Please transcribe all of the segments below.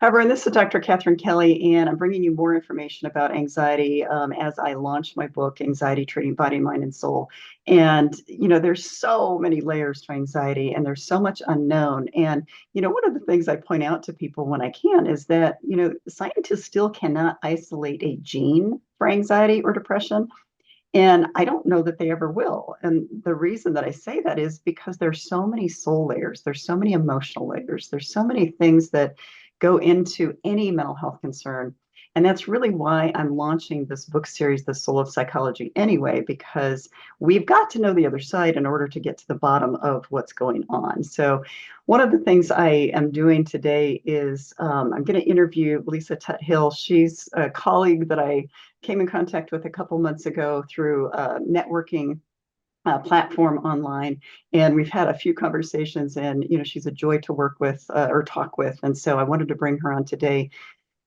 Hi, everyone. This is Dr.KatherineT.Kelly, and I'm bringing you more information about anxiety as I launch my book, Anxiety Treating Body, Mind, and Soul. And, there's so many layers to anxiety, and there's so much unknown. And, one of the things I point out to people when I can is that, scientists still cannot isolate a gene for anxiety or depression. And I don't know that they ever will. And the reason that I say that is because there's so many soul layers, there's so many emotional layers, there's so many things that go into any mental health concern. And that's really why I'm launching this book series, The Soul of Psychology, anyway, because we've got to know the other side in order to get to the bottom of what's going on. So, one of the things I am doing today is I'm going to interview Lisa Tuthill. She's a colleague that I came in contact with a couple months ago through a networking platform online, and we've had a few conversations. And she's a joy to work with or talk with, and so I wanted to bring her on today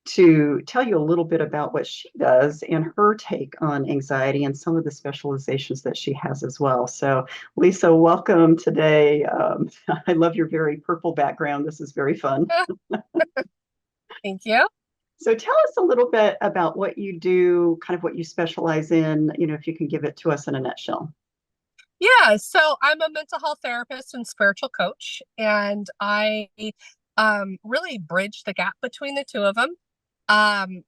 to tell you a little bit about what she does and her take on anxiety and some of the specializations that she has as well. So, Lisa, welcome today. I love your very purple background. This is very fun. Thank you. So tell us a little bit about what you do, kind of what you specialize in, if you can give it to us in a nutshell. Yeah, so I'm a mental health therapist and spiritual coach, and I really bridge the gap between the two of them.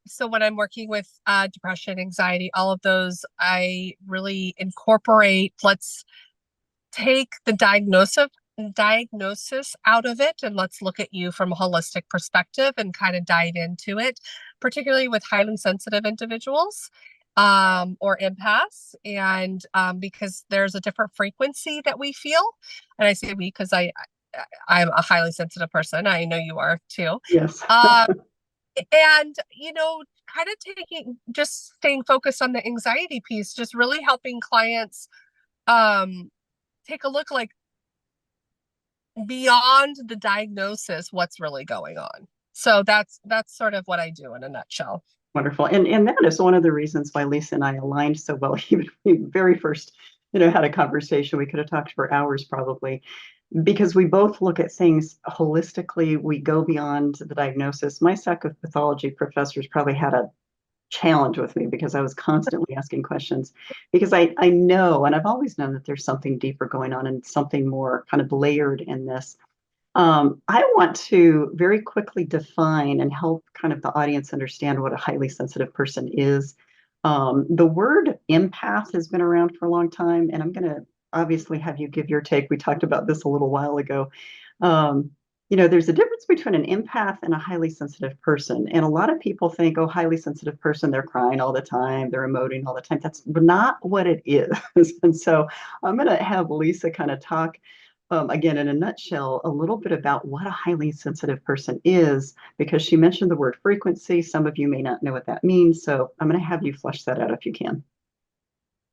So when I'm working with depression, anxiety, all of those, I really incorporate, let's take the diagnosis out of it, and let's look at you from a holistic perspective and kind of dive into it, particularly with highly sensitive individuals or empaths, and because there's a different frequency that we feel. And I say we because I'm a highly sensitive person. I know you are too. Yes. um, and kind of just staying focused on the anxiety piece, just really helping clients um take a look, like, beyond the diagnosis, what's really going on. So that's sort of what I do in a nutshell. Wonderful. And that is one of the reasons why Lisa and I aligned so well. Even when we very first, had a conversation, we could have talked for hours probably, because we both look at things holistically. We go beyond the diagnosis. My psychopathology professors probably had a challenge with me because I was constantly asking questions, because I know, and I've always known, that there's something deeper going on and something more kind of layered in this. I want to very quickly define and help kind of the audience understand what a highly sensitive person is. The word empath has been around for a long time, and I'm going to obviously have you give your take. We talked about this a little while ago. Um, there's a difference between an empath and a highly sensitive person. And a lot of people think, oh, highly sensitive person, they're crying all the time, they're emoting all the time. That's not what it is. And so I'm going to have Lisa kind of talk, again, in a nutshell, a little bit about what a highly sensitive person is, because she mentioned the word frequency. Some of you may not know what that means. So I'm going to have you flesh that out if you can.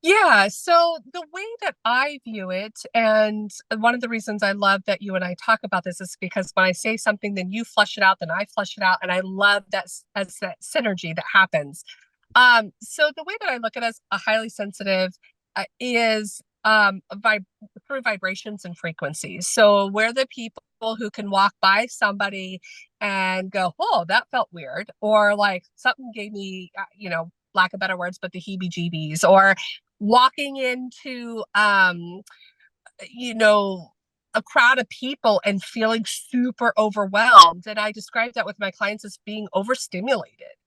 Yeah, so the way that I view it, and one of the reasons I love that you and I talk about this, is because when I say something, then you flesh it out, then I flesh it out, and I love that as that synergy that happens. So the way that I look at it as a highly sensitive is through vibrations and frequencies. So we're the people who can walk by somebody and go, "Oh, that felt weird," or like something gave me, lack of better words, but the heebie-jeebies, or walking into, you know, a crowd of people and feeling super overwhelmed. And I describe that with my clients as being overstimulated,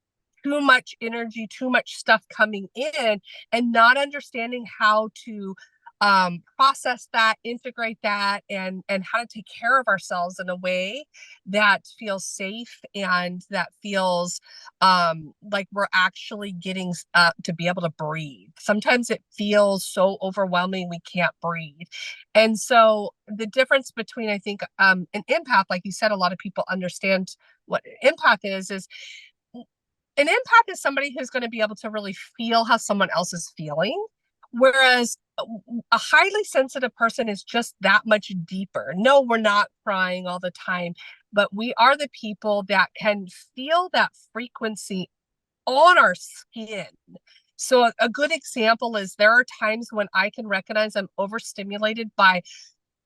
too much energy, too much stuff coming in, and not understanding how to process that, integrate that, and how to take care of ourselves in a way that feels safe and that feels like we're actually getting to be able to breathe. Sometimes it feels so overwhelming we can't breathe. And so the difference between, I think, an empath, like you said, a lot of people understand what empath is an empath is somebody who's going to be able to really feel how someone else is feeling. Whereas a highly sensitive person is just that much deeper. No, we're not crying all the time, but we are the people that can feel that frequency on our skin. So a good example is there are times when I can recognize I'm overstimulated by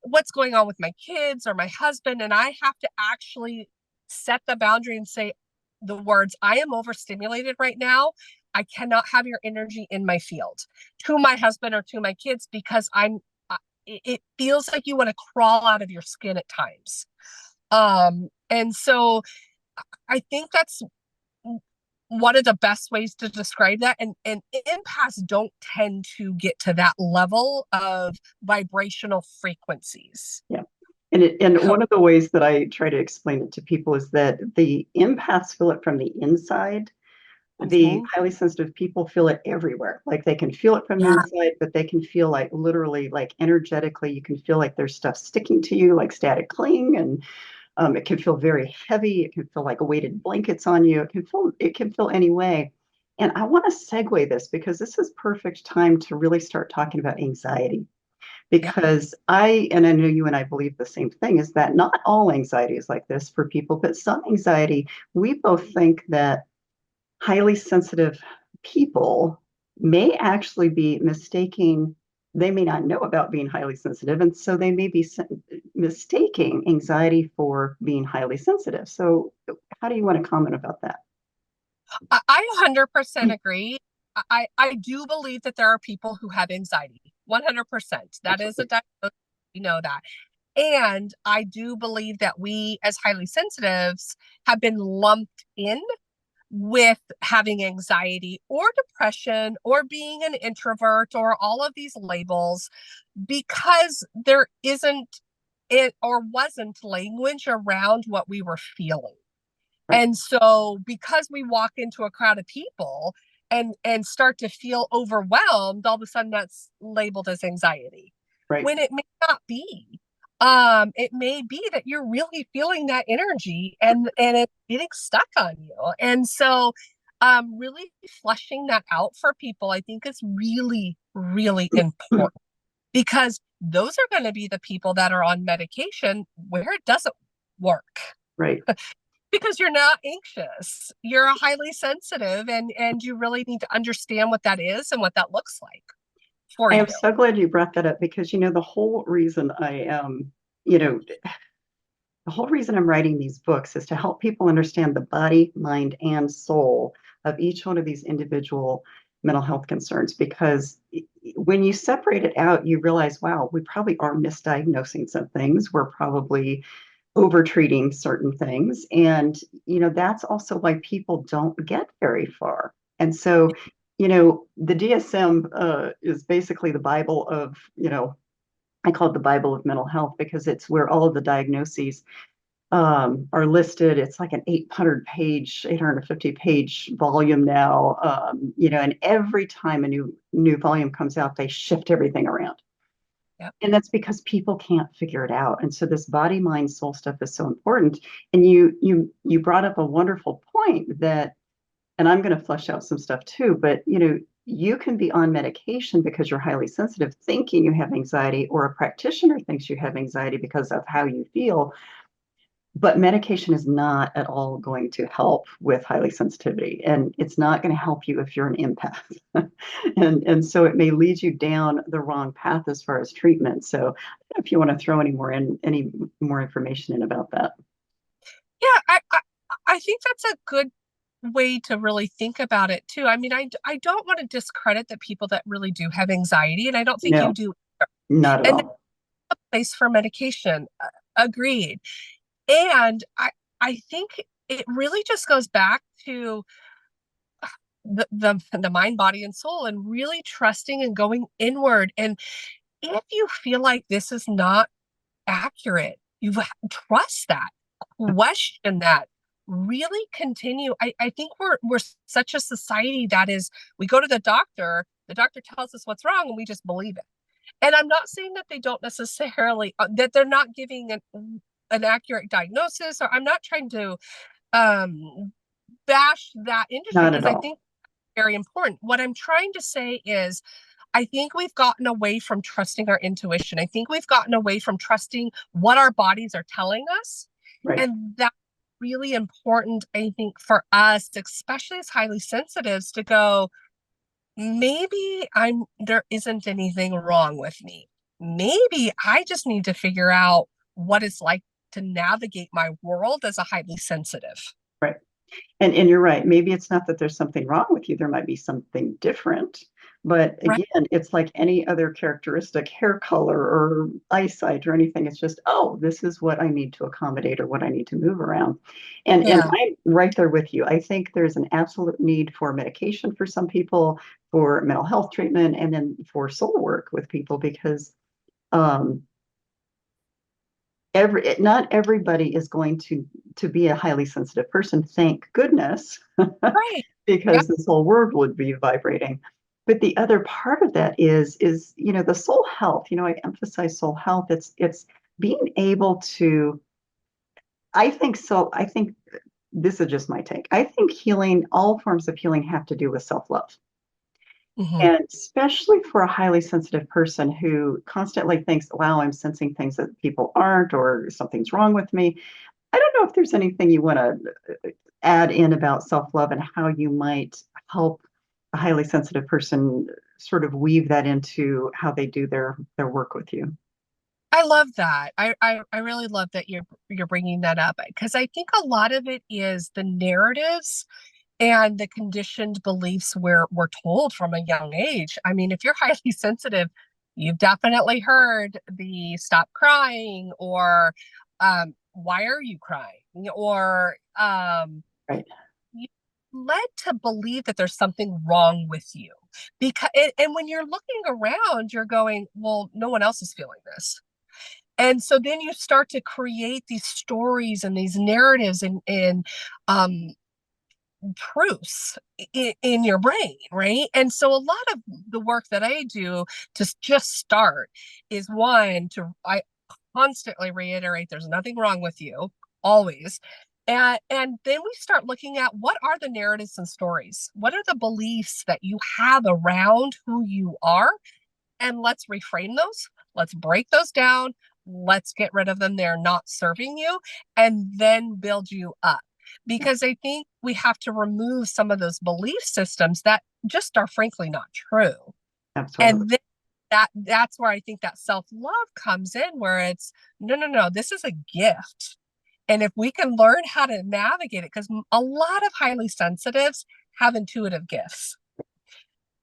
what's going on with my kids or my husband, and I have to actually set the boundary and say the words, I am overstimulated right now. I cannot have your energy in my field, to my husband or to my kids, because it feels like you want to crawl out of your skin at times. And so I think that's one of the best ways to describe that. And empaths don't tend to get to that level of vibrational frequencies. Yeah. And one of the ways that I try to explain it to people is that the empaths feel it from the inside. The highly sensitive people feel it everywhere. Like they can feel it from the inside, but they can feel like literally, like energetically, you can feel like there's stuff sticking to you, like static cling, and it can feel very heavy. It can feel like weighted blankets on you. It can feel any way. And I want to segue this because this is perfect time to really start talking about anxiety. Because and I know you and I believe the same thing, is that not all anxiety is like this for people, but some anxiety, we both think that highly sensitive people may actually be mistaking, they may not know about being highly sensitive, and so they may be mistaking anxiety for being highly sensitive. So how do you want to comment about that? I 100% agree. I do believe that there are people who have anxiety. 100%. That is a diagnosis. We know that. And I do believe that we, as highly sensitives, have been lumped in with having anxiety or depression or being an introvert or all of these labels, because there isn't it or wasn't language around what we were feeling. Right. And so because we walk into a crowd of people and start to feel overwhelmed, all of a sudden that's labeled as anxiety. Right. When it may not be. It may be that you're really feeling that energy and it's getting stuck on you. And so really fleshing that out for people, I think, is really, really important, because those are going to be the people that are on medication where it doesn't work. Right. Because you're not anxious, you're highly sensitive, and you really need to understand what that is and what that looks like for I you. am so glad you brought that up, because the whole reason I am, the whole reason I'm writing these books is to help people understand the body, mind, and soul of each one of these individual mental health concerns. Because when you separate it out, you realize, wow, we probably are misdiagnosing some things. We're probably over-treating certain things. And, that's also why people don't get very far. And so, the DSM is basically the Bible of, I call it the Bible of mental health, because it's where all of the diagnoses are listed. It's like an 850-page volume now, and every time a new volume comes out, they shift everything around. Yep. And that's because people can't figure it out. And so this body, mind, soul stuff is so important. And you brought up a wonderful point that, and I'm going to flesh out some stuff too, but you can be on medication because you're highly sensitive, thinking you have anxiety, or a practitioner thinks you have anxiety because of how you feel. But medication is not at all going to help with highly sensitivity, and it's not going to help you if you're an empath. and so it may lead you down the wrong path as far as treatment. So if you want to throw any more information in about that. Yeah, I think that's a good way to really think about it too. I mean, I don't want to discredit the people that really do have anxiety, and I don't think No, you do either. not at And all. there's a place for medication. Agreed. And I think it really just goes back to the mind, body, and soul, and really trusting and going inward. And if you feel like this is not accurate, you trust that, question that, really continue. I think we're such a society that is, we go to the doctor tells us what's wrong, and we just believe it. And I'm not saying that they don't necessarily that they're not giving an accurate diagnosis, or I'm not trying to bash that industry, Not because at I all. think it's very important. What I'm trying to say is, I think we've gotten away from trusting our intuition. I think we've gotten away from trusting what our bodies are telling us. Right. And that's really important, I think, for us, especially as highly sensitives, to go, maybe there isn't anything wrong with me. Maybe I just need to figure out what it's like to navigate my world as a highly sensitive. Right. And you're right. Maybe it's not that there's something wrong with you. There might be something different. But Right. again, it's like any other characteristic, hair color or eyesight or anything. It's just, oh, this is what I need to accommodate or what I need to move around. And Yeah. I'm right there with you. I think there's an absolute need for medication for some people, for mental health treatment, and then for soul work with people because um, not everybody is going to be a highly sensitive person, thank goodness, Right. Yeah. because this whole world would be vibrating. But the other part of that is the soul health. I emphasize soul health. It's being able to, I think this is just my take. I think healing, all forms of healing have to do with self-love. Hmm. And especially for a highly sensitive person who constantly thinks, wow, I'm sensing things that people aren't, or something's wrong with me. I don't know if there's anything you want to add in about self-love and how you might help a highly sensitive person sort of weave that into how they do their work with you. I love that. I really love that you're bringing that up because I think a lot of it is the narratives and the conditioned beliefs we're told from a young age. I mean, if you're highly sensitive, you've definitely heard the stop crying or why are you crying? Or Right. you led to believe that there's something wrong with you. Because and when you're looking around, you're going, well, no one else is feeling this. And so then you start to create these stories and these narratives and um, proofs in your brain, right? And so a lot of the work that I do to just start is one to I constantly reiterate there's nothing wrong with you, always. And then we start looking at what are the narratives and stories? What are the beliefs that you have around who you are? And let's reframe those. Let's break those down. Let's get rid of them. They're not serving you, and then build you up. Because I think we have to remove some of those belief systems that just are frankly not true. Absolutely. And then that's where I think that self-love comes in, where it's no, this is a gift. And if we can learn how to navigate it, because a lot of highly sensitives have intuitive gifts.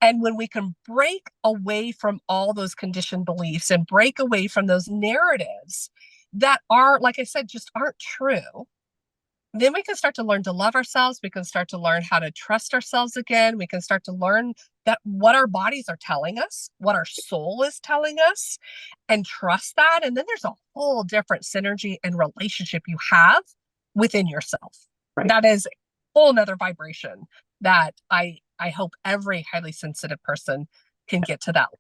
And when we can break away from all those conditioned beliefs and break away from those narratives that are, like I said, just aren't true, then we can start to learn to love ourselves. We can start to learn how to trust ourselves again. We can start to learn that what our bodies are telling us, what our soul is telling us, and trust that. And then there's a whole different synergy and relationship you have within yourself. Right. That is a whole nother vibration that I hope every highly sensitive person can get to that.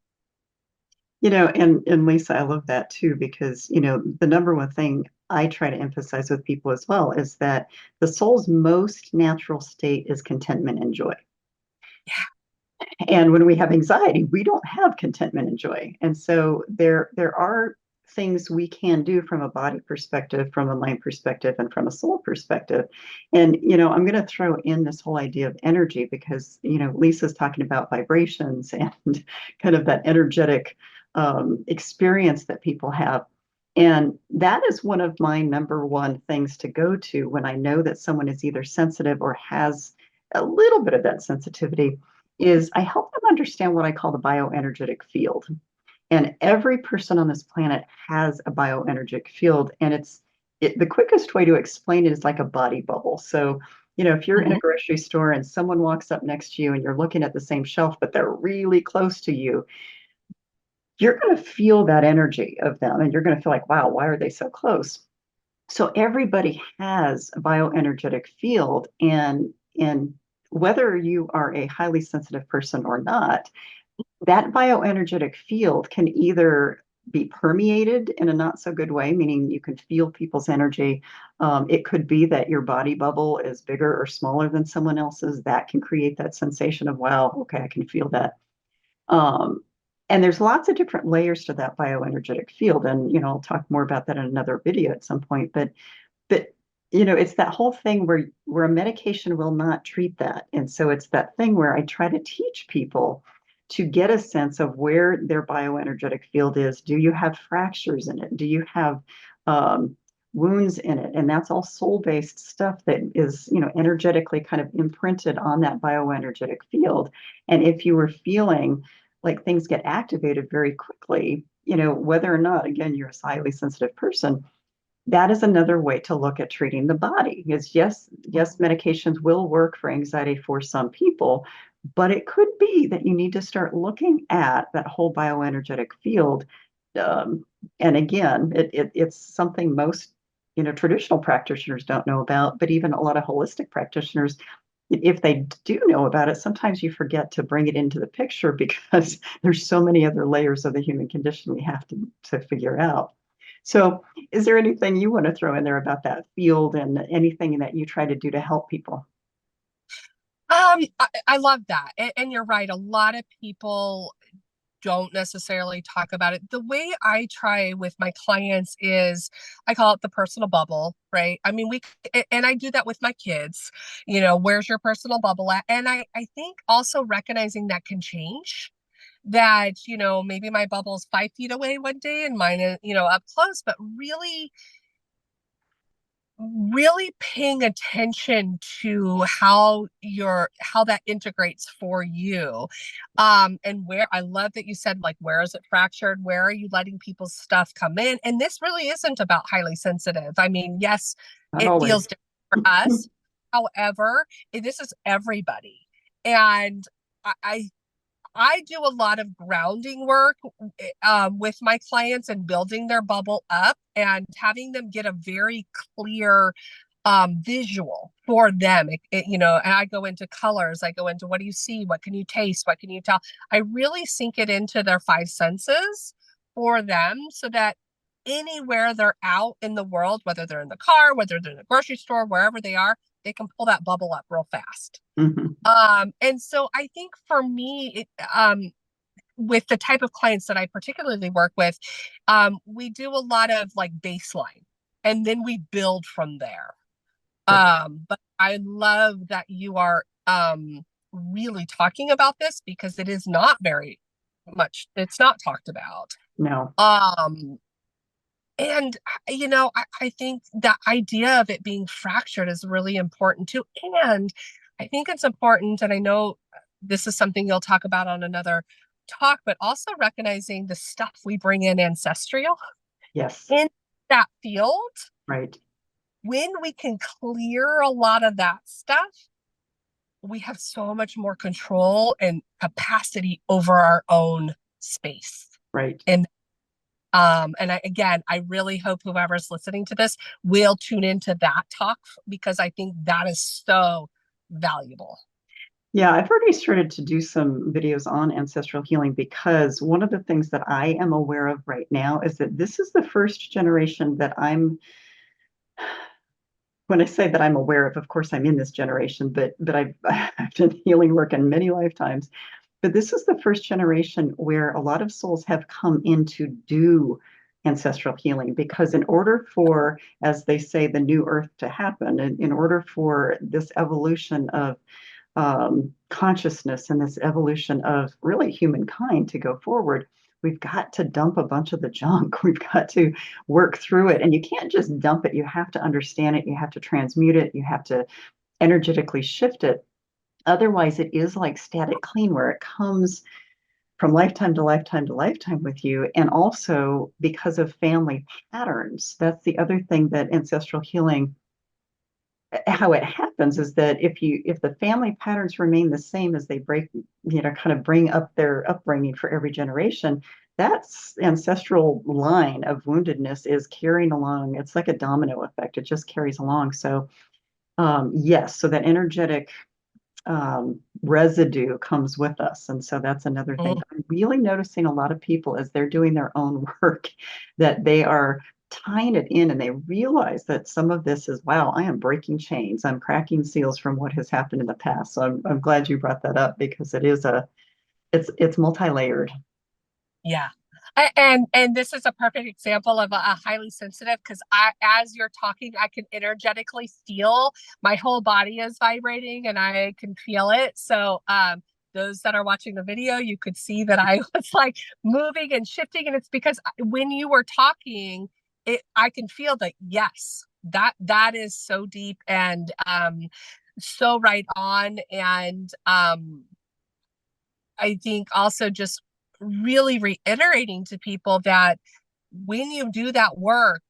And Lisa, I love that too, because, the number one thing I try to emphasize with people as well is that the soul's most natural state is contentment and joy. And when we have anxiety, we don't have contentment and joy. And so there are things we can do from a body perspective, from a mind perspective, and from a soul perspective. And I'm going to throw in this whole idea of energy because Lisa's talking about vibrations and kind of that energetic experience that people have. And that is one of my number one things to go to when I know that someone is either sensitive or has a little bit of that sensitivity is I help them understand what I call the bioenergetic field. And every person on this planet has a bioenergetic field. And the quickest way to explain it is like a body bubble. So, if you're in a Mhm. grocery store and someone walks up next to you and you're looking at the same shelf, but they're really close to you, you're going to feel that energy of them. And you're going to feel like, wow, why are they so close? So everybody has a bioenergetic field. And whether you are a highly sensitive person or not, that bioenergetic field can either be permeated in a not so good way, meaning you can feel people's energy. It could be that your body bubble is bigger or smaller than someone else's. That can create that sensation of, wow, okay, I can feel that. Um, and there's lots of different layers to that bioenergetic field. And, I'll talk more about that in another video at some point. But it's that whole thing where a medication will not treat that. And so it's that thing where I try to teach people to get a sense of where their bioenergetic field is. Do you have fractures in it? Do you have wounds in it. And that's all soul-based stuff that is, energetically kind of imprinted on that bioenergetic field. And if you were feeling like things get activated very quickly, whether or not, again, you're a highly sensitive person, that is another way to look at treating the body. Is yes, medications will work for anxiety for some people, but it could be that you need to start looking at that whole bioenergetic field. Um, and again, it's something most traditional practitioners don't know about, but even a lot of holistic practitioners, if they do know about it, sometimes you forget to bring it into the picture because there's so many other layers of the human condition we have to figure out. So, is there anything you want to throw in there about that field and anything that you try to do to help people? I love that. And you're right. A lot of people don't necessarily talk about it. The way I try with my clients is I call it the personal bubble, right? I mean, and I do that with my kids, where's your personal bubble at? And I think also recognizing that can change, that, maybe my bubble's 5 feet away one day and mine is, up close, but really paying attention to how that integrates for you. And where, I love that you said, like, where is it fractured, where are you letting people's stuff come in? And this really isn't about highly sensitive. I mean, yes, Not it feels always. different for us. However, this is everybody. And I I do a lot of grounding work with my clients and building their bubble up and having them get a very clear visual for them. And I go into colors, I go into what do you see, what can you taste, what can you tell. I really sink it into their five senses for them so that anywhere they're out in the world, whether they're in the car, whether they're in the grocery store, wherever they are, they can pull that bubble up real fast. Mhm. And so I think for me, with the type of clients that I particularly work with, we do a lot of like baseline and then we build from there. Good. But I love that you are really talking about this because it is not very much, it's not talked about. No. Um, and I think the idea of it being fractured is really important too. And I think it's important, and I know this is something you'll talk about on another talk, but also recognizing the stuff we bring in ancestral Yes. in that field. Right. When we can clear a lot of that stuff, we have so much more control and capacity over our own space. Right. And I really hope whoever's listening to this will tune into that talk because I think that is so valuable. Yeah, I've already started to do some videos on ancestral healing because one of the things that I am aware of right now is that this is the first generation that when I say that I'm aware of course I'm in this generation, but I've done healing work in many lifetimes. But this is the first generation where a lot of souls have come in to do ancestral healing because in order for, as they say, the new earth to happen, in order for this evolution of consciousness and this evolution of really humankind to go forward, we've got to dump a bunch of the junk. We've got to work through it. And you can't just dump it. You have to understand it. You have to transmute it. You have to energetically shift it. Otherwise, it is like static clean, where it comes from lifetime to lifetime to lifetime with you. And also because of family patterns, that's the other thing that ancestral healing, how it happens is that if the family patterns remain the same as they kind of bring up their upbringing for every generation, that's ancestral line of woundedness is carrying along. It's like a domino effect. It just carries along. So yes, so that energetic residue comes with us. And so that's another thing. Mm. I'm really noticing a lot of people as they're doing their own work that they are tying it in and they realize that some of this is, wow, I am breaking chains. I'm cracking seals from what has happened in the past. So I'm glad you brought that up because it's multi-layered. Yeah. And this is a perfect example of a highly sensitive because as you're talking, I can energetically feel my whole body is vibrating and I can feel it. So those that are watching the video, you could see that I was like moving and shifting. And it's because when you were talking, I can feel that, yes, that is so deep and so right on. And I think also just really reiterating to people that when you do that work,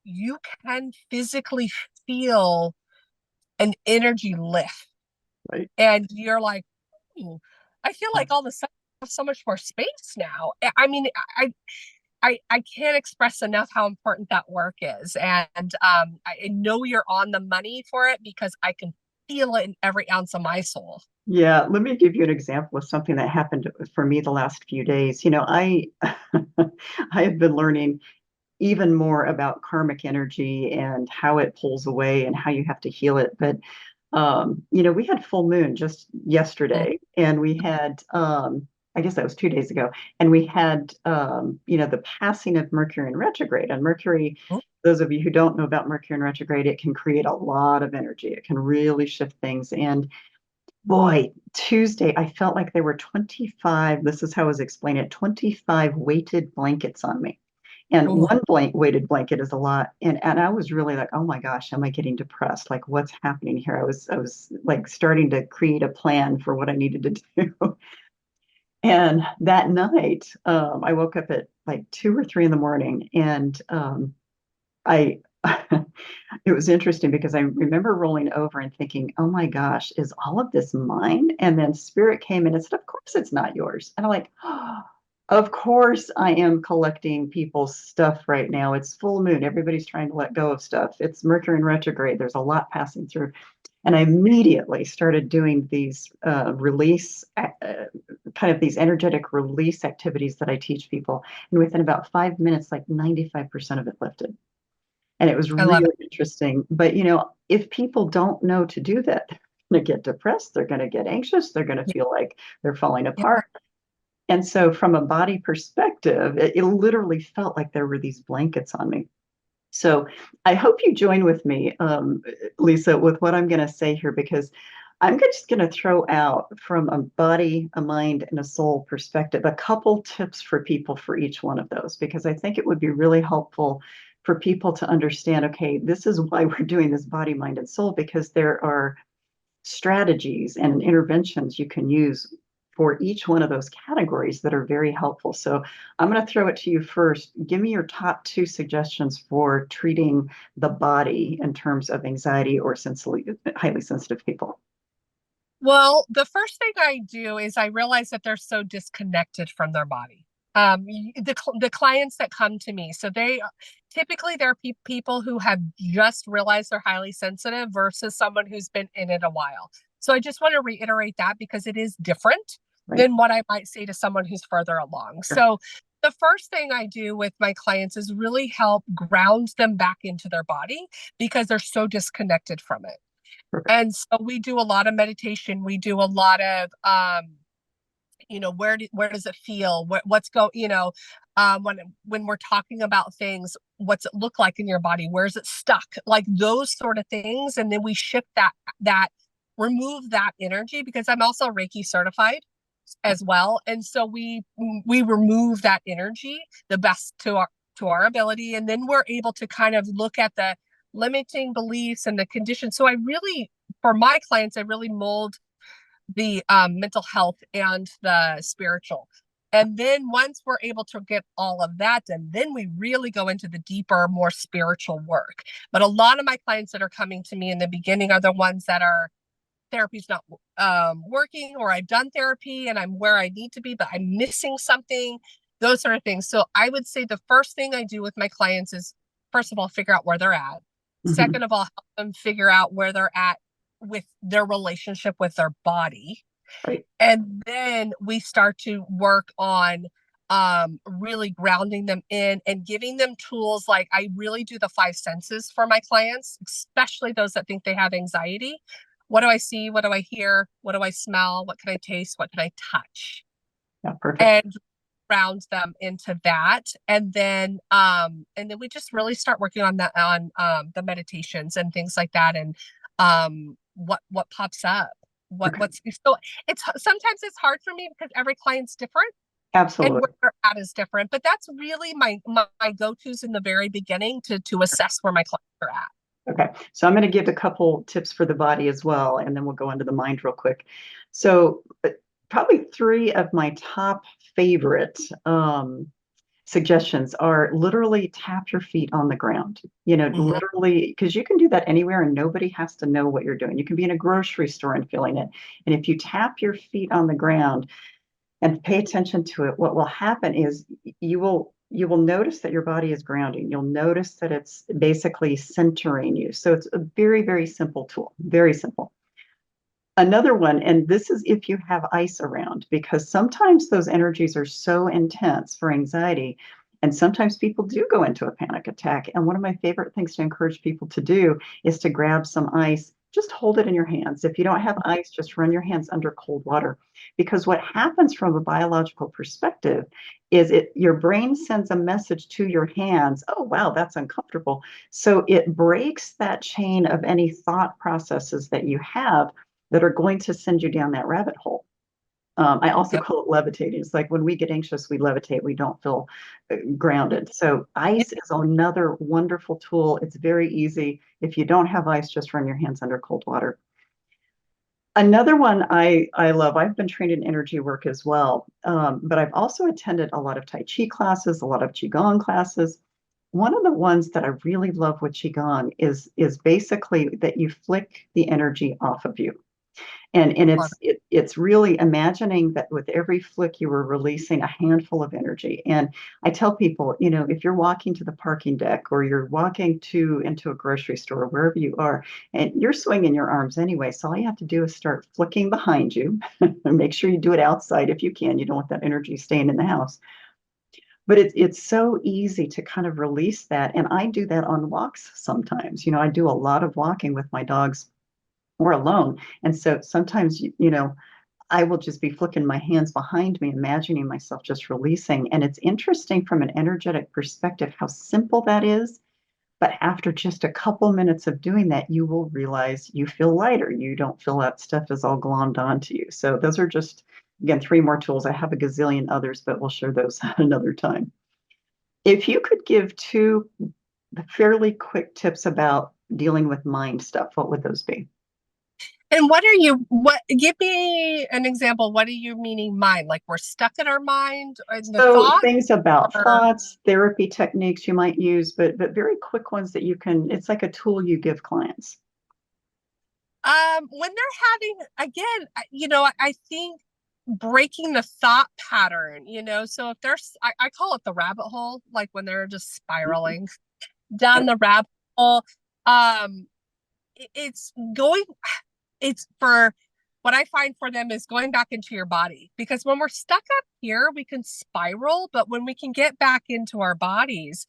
you can physically feel an energy lift. Right. And you're like, "Ooh, I feel like all of a sudden I have so much more space now." I mean, I can't express enough how important that work is. And I know you're on the money for it because I can feel it in every ounce of my soul. Yeah, let me give you an example of something that happened for me the last few days. I I have been learning even more about karmic energy and how it pulls away and how you have to heal it. But we had full moon just yesterday, and we had I guess that was 2 days ago, and we had the passing of Mercury in retrograde. And Mercury, those of you who don't know about Mercury in retrograde, it can create a lot of energy. It can really shift things. And boy, Tuesday, I felt like there were 25, this is how I was explaining it, 25 weighted blankets on me. And Oh, one weighted blanket is a lot. And I was really like, oh my gosh, am I getting depressed? Like, what's happening here? I was like starting to create a plan for what I needed to do. And that night, I woke up at like 2 or 3 in the morning, and I it was interesting because I remember rolling over and thinking, oh my gosh, is all of this mine? And then spirit came in and said, of course it's not yours. And I'm like, oh, of course I am collecting people's stuff right now. It's full moon. Everybody's trying to let go of stuff. It's Mercury in retrograde. There's a lot passing through. And I immediately started doing these kind of these energetic release activities that I teach people. And within about 5 minutes, like 95% of it lifted. And it was I love really it. interesting. But, if people don't know to do that, they're going to get depressed. They're going to get anxious. They're going to Yeah, feel like they're falling yeah. apart. And so, from a body perspective, it literally felt like there were these blankets on me. So, I hope you join with me, Lisa, with what I'm going to say here, because I'm just going to throw out from a body, a mind, and a soul perspective a couple tips for people for each one of those, because I think it would be really helpful for people to understand, okay, this is why we're doing this body, mind, and soul, because there are strategies and interventions you can use for each one of those categories that are very helpful. So I'm going to throw it to you first. Give me your top 2 suggestions for treating the body in terms of anxiety or highly sensitive people. Well, the first thing I do is I realize that they're so disconnected from their body. The clients that come to me, so they typically they're people who have just realized they're highly sensitive versus someone who's been in it a while. So I just want to reiterate that because it is different Right. than what I might say to someone who's further along. Sure. So the first thing I do with my clients is really help ground them back into their body because they're so disconnected from it. Perfect. And so we do a lot of meditation. We do a lot of, where does it feel? What's when we're talking about things, what's it look like in your body? Where's it stuck? Like those sort of things. And then we shift that remove that energy because I'm also Reiki certified as well. And so we remove that energy the best to our ability. And then we're able to kind of look at the limiting beliefs and the conditions. So for my clients, I really mold the mental health and the spiritual. And then once we're able to get all of that done, then we really go into the deeper, more spiritual work. But a lot of my clients that are coming to me in the beginning are the ones that are therapy's not working, or I've done therapy and I'm where I need to be, but I'm missing something, those sort of things. So I would say the first thing I do with my clients is, first of all, figure out where they're at. Mm-hmm. Second of all, help them figure out where they're at with their relationship with their body. Right. And then we start to work on really grounding them in and giving them tools. Like I really do the 5 senses for my clients, especially those that think they have anxiety. What do I see? What do I hear? What do I smell? What can I taste? What can I touch? Yeah. Perfect. And ground them into that. And then we just really start working on that, on the meditations and things like that. And what pops up. Okay. What's so it's sometimes it's hard for me because every client's different. and Absolutely. where they're at is different. But that's really my go-tos in the very beginning to assess where my clients are at. Okay, so I'm going to give a couple tips for the body as well, and then we'll go into the mind real quick. So, probably three of my top favorite suggestions are literally tap your feet on the ground. You know, Mm-hmm. literally, because you can do that anywhere and nobody has to know what you're doing. You can be in a grocery store and feeling it. And if you tap your feet on the ground and pay attention to it, what will happen is you will notice that your body is grounding. You'll notice that it's basically centering you. So it's a very, very simple tool, very simple. Another one, and this is if you have ice around, because sometimes those energies are so intense for anxiety, and sometimes people do go into a panic attack. And one of my favorite things to encourage people to do is to grab some ice, just hold it in your hands. If you don't have ice, just run your hands under cold water. Because what happens from a biological perspective is your brain sends a message to your hands, oh, wow, that's uncomfortable. So it breaks that chain of any thought processes that you have that are going to send you down that rabbit hole. I also Yep. call it levitating. It's like when we get anxious, we levitate, we don't feel grounded. So, ice is another wonderful tool. It's very easy. If you don't have ice, just run your hands under cold water. Another one I love, I've been trained in energy work as well, but I've also attended a lot of Tai Chi classes, a lot of Qigong classes. One of the ones that I really love with Qigong is basically that you flick the energy off of you. And Love it's really imagining that with every flick you were releasing a handful of energy. And I tell people, you know, if you're walking to the parking deck or you're walking to into a grocery store, wherever you are, and you're swinging your arms anyway, so all you have to do is start flicking behind you and make sure you do it outside if you can. You don't want that energy staying in the house. But it's so easy to kind of release that. And I do that on walks sometimes. You know, I do a lot of walking with my dogs or alone. And so sometimes, you know, I will just be flicking my hands behind me, imagining myself just releasing. And it's interesting from an energetic perspective how simple that is. But after just a couple minutes of doing that, you will realize you feel lighter. You don't feel that stuff is all glommed onto you. So those are just, again, three more tools. I have a gazillion others, but we'll share those another time. If you could give two fairly quick tips about dealing with mind stuff, what would those be? And what, give me an example. What are you meaning mind? Like we're stuck in our mind in the So thought things about or thoughts, therapy techniques you might use, but very quick ones that you can, it's like a tool you give clients. when they're having again, I think breaking the thought pattern, so if there's I call it the rabbit hole, like when they're just Mhm. spiraling down Yep. the rabbit hole. Um it's going it's for what I find for them is going back into your body, because when we're stuck up here we can spiral, but when we can get back into our bodies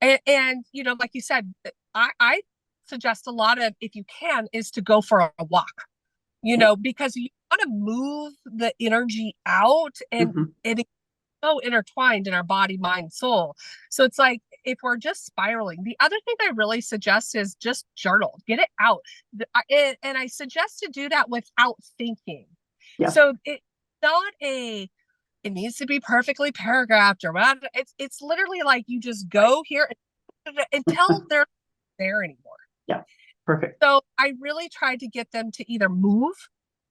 and like you said, I suggest a lot of, if you can, is to go for a walk, Yep. because you want to move the energy out, and Mhm. it's so intertwined in our body, mind, soul. So it's like if we're just spiraling, the other thing I really suggest is just journal, get it out. And I suggest to do that without thinking. Yes. So it's not it needs to be perfectly paragraphed or whatever. It's literally like you just Right. go here until they're there anymore. Yeah. Perfect. So I really tried to get them to either move.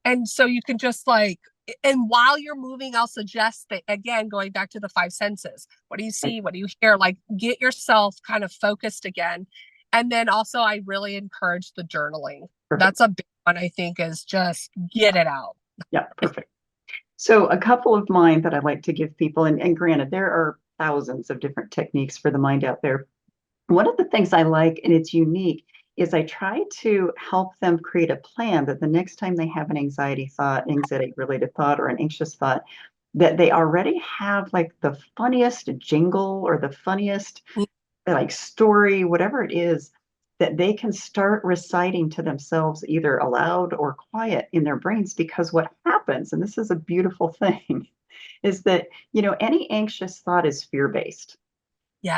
And so you can just like, and while you're moving, I'll suggest that, again, going back to the five senses. What do you Right. see? What do you hear? Like, get yourself kind of focused again. And then also, I really encourage the journaling. Perfect. That's a big one, I think, is just get it out. Yeah. Perfect. So a couple of mine that I like to give people, and granted, there are thousands of different techniques for the mind out there. One of the things I like, and it's unique, is I try to help them create a plan that the next time they have an anxiety related thought, or an anxious thought, that they already have like the funniest jingle or the funniest like story, whatever it is, that they can start reciting to themselves either aloud or quiet in their brains. Because what happens, and this is a beautiful thing, is that, any anxious thought is fear based.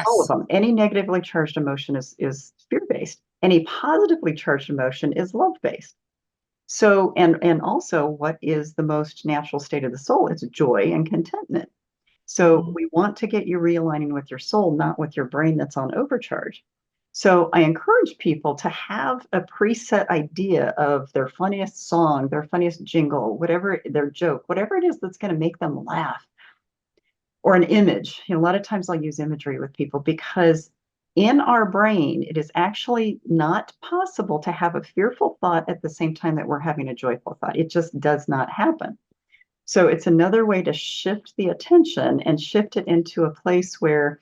All of Yes. them. Any negatively charged emotion is fear-based. Any positively charged emotion is love-based. So, and also what is the most natural state of the soul? It's joy and contentment. So we want to get you realigning with your soul, not with your brain that's on overcharge. So I encourage people to have a preset idea of their funniest song, their funniest jingle, whatever their joke, whatever it is that's going to make them laugh, or an image. A lot of times I'll use imagery with people because in our brain, it is actually not possible to have a fearful thought at the same time that we're having a joyful thought. It just does not happen. So it's another way to shift the attention and shift it into a place where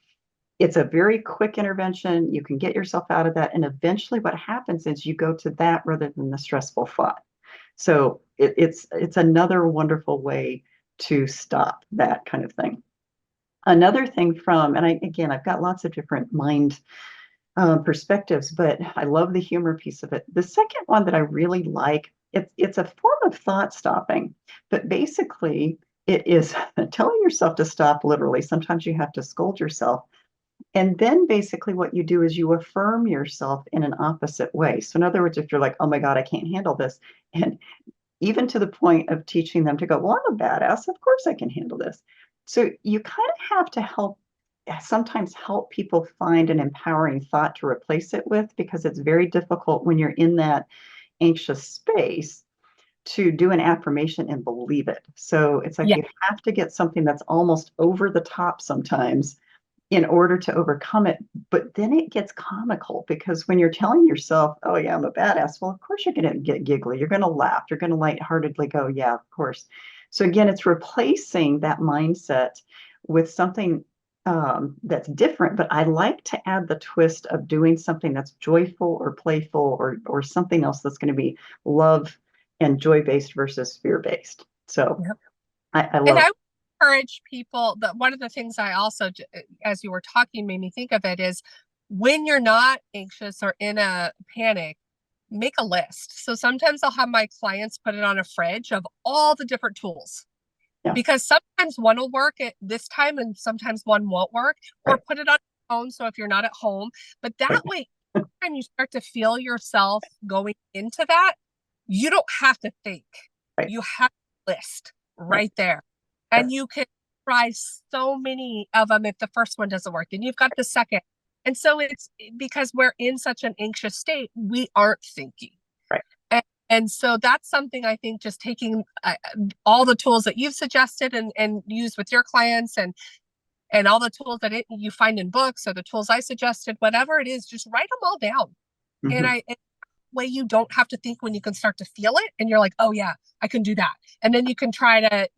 it's a very quick intervention. You can get yourself out of that. And eventually what happens is you go to that rather than the stressful thought. So it's another wonderful way to stop that kind of thing. Another thing I've got lots of different mind perspectives, but I love the humor piece of it. The second one that I really like, it's a form of thought stopping, but basically it is telling yourself to stop literally. Sometimes you have to scold yourself. And then basically what you do is you affirm yourself in an opposite way. So in other words, if you're like, oh my God, I can't handle this. And even to the point of teaching them to go, well, I'm a badass. Of course I can handle this. So you kind of have to sometimes help people find an empowering thought to replace it with, because it's very difficult when you're in that anxious space to do an affirmation and believe it. So it's like you have to get something that's almost over the top sometimes in order to overcome it. But then it gets comical, because when you're telling yourself, oh yeah, I'm a badass, well, of course you're going to get giggly. You're going to laugh. You're going to lightheartedly go, yeah, of course. So again, it's replacing that mindset with something that's different. But I like to add the twist of doing something that's joyful or playful, or something else that's going to be love and joy-based versus fear-based. So I love it. Encourage people that one of the things I also, as you were talking, made me think of it is when you're not anxious or in a panic, make a list. So sometimes I'll have my clients put it on a fridge of all the different tools, because sometimes one will work at this time and sometimes one won't work, or put it on your phone. So if you're not at home, but that way, anytime you start to feel yourself going into that, you don't have to think. You have a list right there. And you can try so many of them. If the first one doesn't work, then you've got the second. And so it's because we're in such an anxious state, we aren't thinking. And so that's something I think, just taking all the tools that you've suggested and use with your clients, and all the tools that you find in books, or the tools I suggested, whatever it is, just write them all down. And way you don't have to think when you can start to feel it. And you're like, oh yeah, I can do that. And then you can try to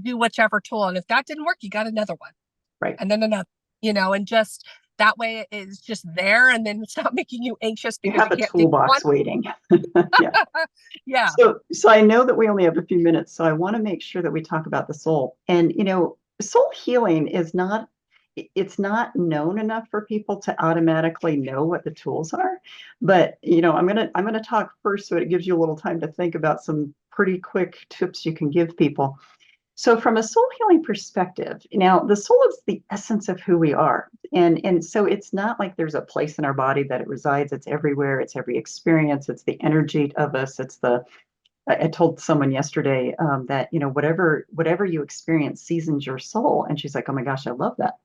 do whichever tool. And if that didn't work, you got another one. And then another, and just that way it is just there. And then it's not making you anxious because you have a toolbox waiting. So I know that we only have a few minutes, so I want to make sure that we talk about the soul. And, soul healing it's not known enough for people to automatically know what the tools are. But, I'm going to talk first, so it gives you a little time to think about some pretty quick tips you can give people. So from a soul healing perspective, now the soul is the essence of who we are. And so it's not like there's a place in our body that it resides. It's everywhere. It's every experience. It's the energy of us. I told someone yesterday that, whatever you experience seasons your soul. And she's like, oh my gosh, I love that.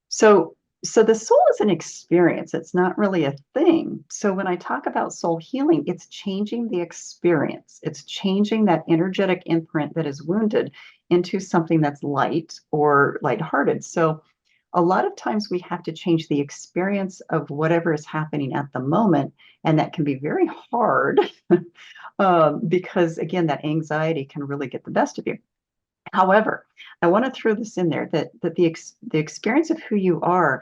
So the soul is an experience. It's not really a thing. So when I talk about soul healing, it's changing the experience. It's changing that energetic imprint that is wounded into something that's light or lighthearted. So a lot of times we have to change the experience of whatever is happening at the moment. And that can be very hard because, again, that anxiety can really get the best of you. However, I want to throw this in there that the experience of who you are,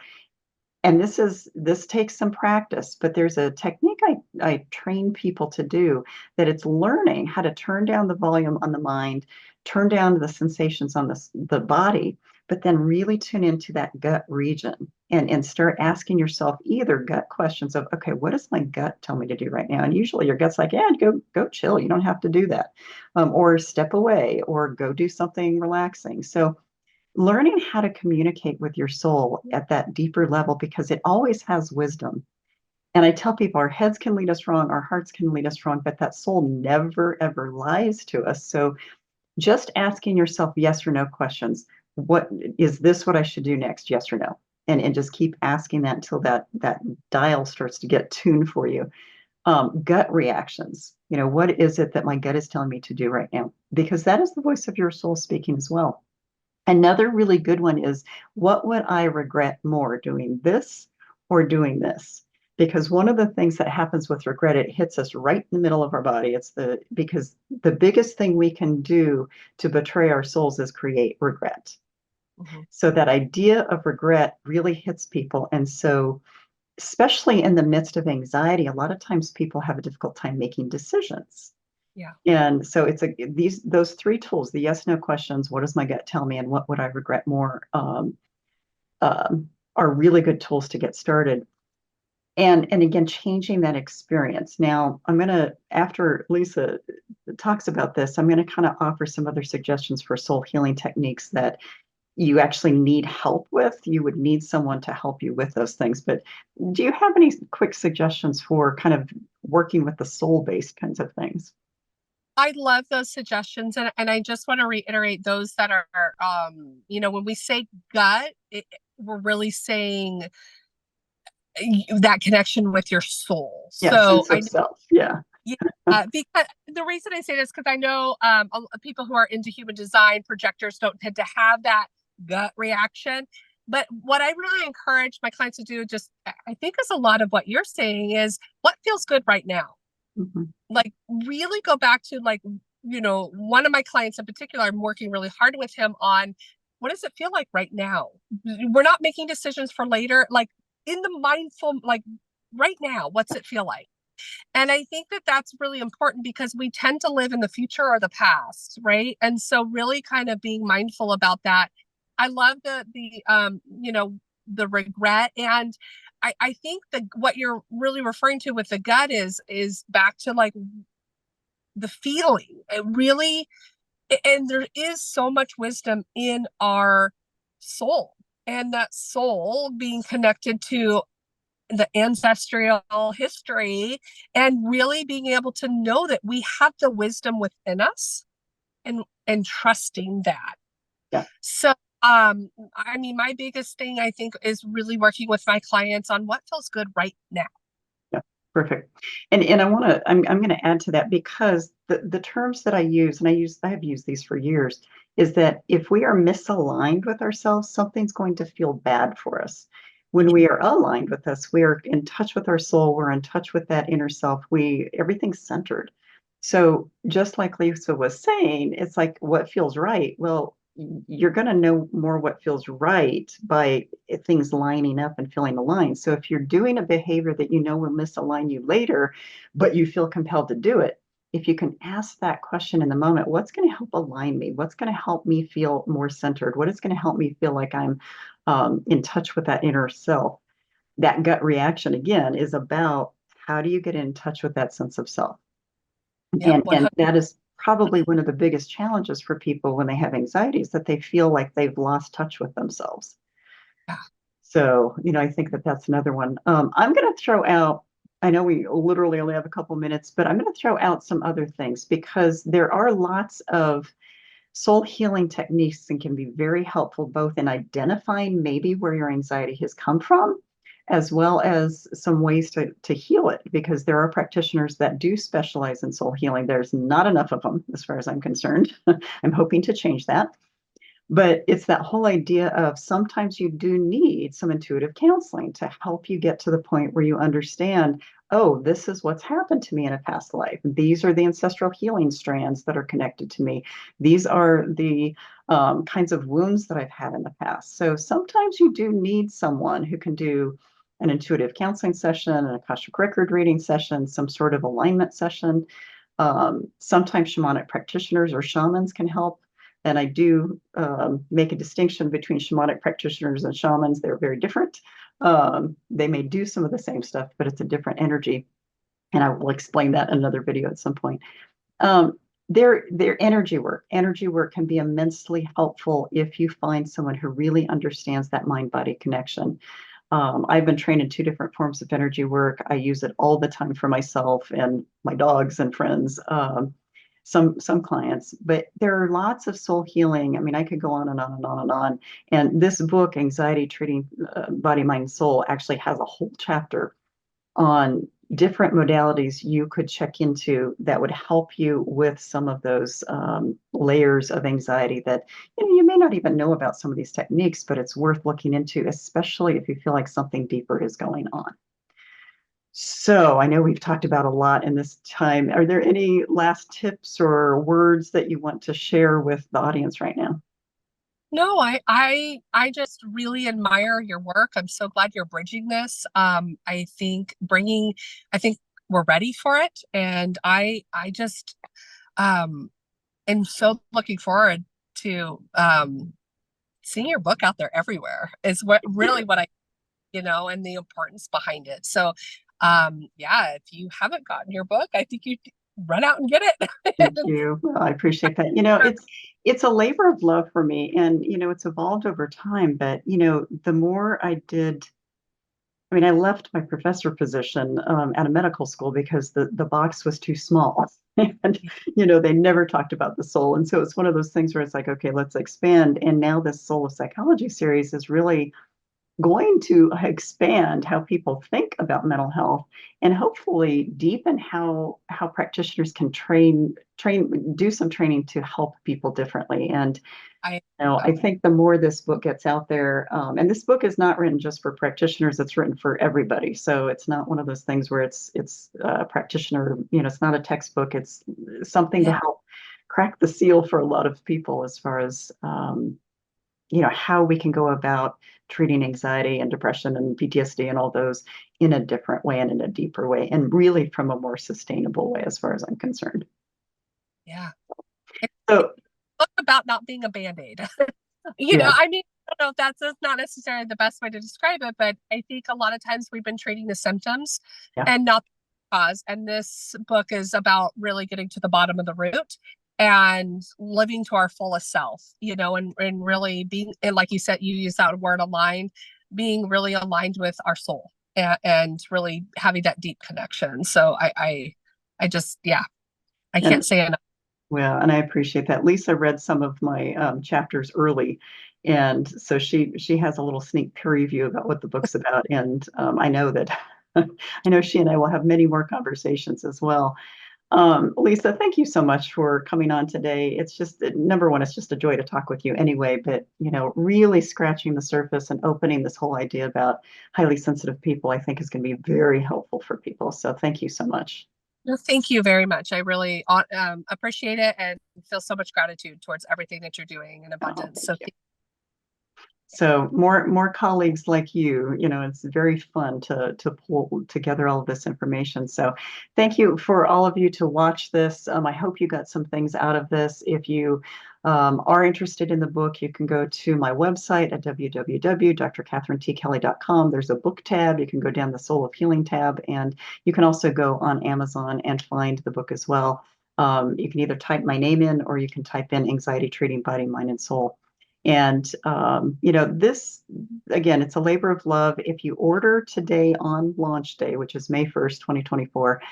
and this takes some practice, but there's a technique I train people to do, that it's learning how to turn down the volume on the mind, turn down the sensations on the body, but then really tune into that gut region and start asking yourself either gut questions of, okay, what does my gut tell me to do right now? And usually your gut's like, yeah, go chill. You don't have to do that. Or step away, or go do something relaxing. So learning how to communicate with your soul at that deeper level, because it always has wisdom. And I tell people our heads can lead us wrong, our hearts can lead us wrong, but that soul never, ever lies to us. So just asking yourself yes or no questions. what is this what I should do next? Yes or no? And just keep asking that until that dial starts to get tuned for you. Gut reactions. What is it that my gut is telling me to do right now? Because that is the voice of your soul speaking as well. Another really good one is, what would I regret more, doing this or doing this? Because one of the things that happens with regret, it hits us right in the middle of our body. Because the biggest thing we can do to betray our souls is create regret. Mhm. So that idea of regret really hits people. And so, especially in the midst of anxiety, a lot of times people have a difficult time making decisions. Yeah. And so it's those three tools: the yes, no questions, what does my gut tell me, and what would I regret more, are really good tools to get started. And again, changing that experience. Now, after Lisa talks about this, I'm going to kind of offer some other suggestions for soul healing techniques that you actually need help with. You would need someone to help you with those things. But do you have any quick suggestions for kind of working with the soul-based kinds of things? I love those suggestions. And I just want to reiterate those that are, when we say gut, we're really saying that connection with your soul. Yeah, So sense I of self. Yeah. Yeah, because the reason I say this, because I know people who are into human design, projectors, don't tend to have that gut reaction. But what I really encourage my clients to do, just I think is a lot of what you're saying, is what feels good right now. Mhm. Like really go back to one of my clients in particular, I'm working really hard with him on what does it feel like right now? We're not making decisions for later, like in the mindful, like right now, what's it feel like? And I think that that's really important because we tend to live in the future or the past, right? And so really kind of being mindful about that. I love the regret. And I think that what you're really referring to with the gut is back to like the feeling. It really, and there is so much wisdom in our soul, and that soul being connected to the ancestral history, and really being able to know that we have the wisdom within us, and trusting that. Yeah. So I mean, my biggest thing I think is really working with my clients on what feels good right now. Yeah, perfect. And I'm going to add to that, because the terms that I use, and I have used these for years, is that if we are misaligned with ourselves, something's going to feel bad for us. When Yeah. we are aligned with us, we are in touch with our soul, we're in touch with that inner self, everything's centered. So just like Lisa was saying, it's like, what feels right? Well, you're going to know more what feels right by things lining up and feeling aligned. So if you're doing a behavior that you know will misalign you later, but you feel compelled to do it, if you can ask that question in the moment, what's going to help align me? What's going to help me feel more centered? What is going to help me feel like I'm in touch with that inner self? That gut reaction, again, is about, how do you get in touch with that sense of self? Yep, And 100. that is probably one of the biggest challenges for people when they have anxiety, is that they feel like they've lost touch with themselves. So, I think that that's another one. I'm going to throw out, I know we literally only have a couple minutes, but I'm going to throw out some other things, because there are lots of soul healing techniques and can be very helpful, both in identifying maybe where your anxiety has come from, as well as some ways to heal it, because there are practitioners that do specialize in soul healing. There's not enough of them, as far as I'm concerned. I'm hoping to change that. But it's that whole idea of, sometimes you do need some intuitive counseling to help you get to the point where you understand, oh, this is what's happened to me in a past life. These are the ancestral healing strands that are connected to me. These are the kinds of wounds that I've had in the past. So sometimes you do need someone who can do an intuitive counseling session, an Akashic record reading session, some sort of alignment session. Sometimes shamanic practitioners or shamans can help. And I do make a distinction between shamanic practitioners and shamans. They're very different. They may do some of the same stuff, but it's a different energy. And I will explain that in another video at some point. Their energy work. Energy work can be immensely helpful if you find someone who really understands that mind-body connection. I've been trained in two different forms of energy work. I use it all the time for myself and my dogs and friends. some clients, but there are lots of soul healing. I mean, I could go on and on and on and on. And this book, Anxiety Treating Body, Mind, Soul, actually has a whole chapter on different modalities you could check into that would help you with some of those layers of anxiety that you may not even know about some of these techniques, but it's worth looking into, especially if you feel like something deeper is going on. So I know we've talked about a lot in this time. Are there any last tips or words that you want to share with the audience right now? No, I just really admire your work. I'm so glad you're bridging this. I think we're ready for it. And I just am so looking forward to seeing your book out there everywhere is what I, and the importance behind it. So yeah, if you haven't gotten your book, I think you run out and get it. Thank you. Well, I appreciate that. It's a labor of love for me, and it's evolved over time. But the more I did, I mean, I left my professor position at a medical school because the box was too small, and they never talked about the soul, and so it's one of those things where it's like, okay, let's expand. And now this Soul of Psychology series is really going to expand how people think about mental health and hopefully deepen how practitioners can do some training to help people differently. And I I think the more this book gets out there, and this book is not written just for practitioners, it's written for everybody. So it's not one of those things where it's a practitioner, it's not a textbook. It's something to yeah, help crack the seal for a lot of people as far as how we can go about treating anxiety and depression and PTSD and all those in a different way and in a deeper way, and really from a more sustainable way, as far as I'm concerned. yeah. It's So, a book about not being a band-aid. yeah, I mean, I don't know if that's not necessarily the best way to describe it, but I think a lot of times we've been treating the symptoms yeah, and not the cause. And this book is about really getting to the bottom of the root and living to our fullest self, and really being, and like you said, you use that word aligned, being really aligned with our soul and really having that deep connection. So I just, yeah, I and can't say enough. well, and I appreciate that. Lisa read some of my chapters early, and so she has a little sneak preview about what the book's about, and I know that I know she and I will have many more conversations as well. Lisa, thank you so much for coming on today. It's just, number one, it's just a joy to talk with you anyway, but, really scratching the surface and opening this whole idea about highly sensitive people, I think is going to be very helpful for people. So thank you so much. Well, thank you very much. I really appreciate it and feel so much gratitude towards everything that you're doing in Oh, abundance. thank So you. So more colleagues like you, it's very fun to pull together all of this information. So thank you for all of you to watch this. I hope you got some things out of this. If you are interested in the book, you can go to my website at www.Dr.KatherineT.Kelly.com. There's a book tab. You can go down the Soul of Healing tab, and you can also go on Amazon and find the book as well. You can either type my name in, or you can type in Anxiety Treating Body, Mind, and Soul. And, this, again, it's a labor of love. If you order today on launch day, which is May 1st, 2024,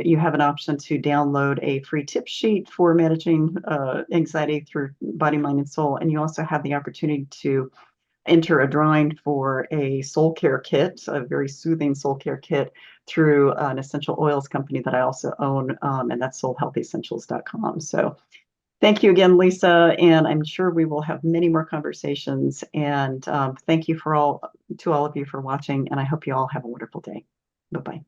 you have an option to download a free tip sheet for managing anxiety through body, mind, and soul. And you also have the opportunity to enter a drawing for a soul care kit, a very soothing soul care kit through an essential oils company that I also own, and that's soulhealthessentials.com. So thank you again, Lisa, and I'm sure we will have many more conversations. And thank you to all of you for watching, and I hope you all have a wonderful day. Bye-bye.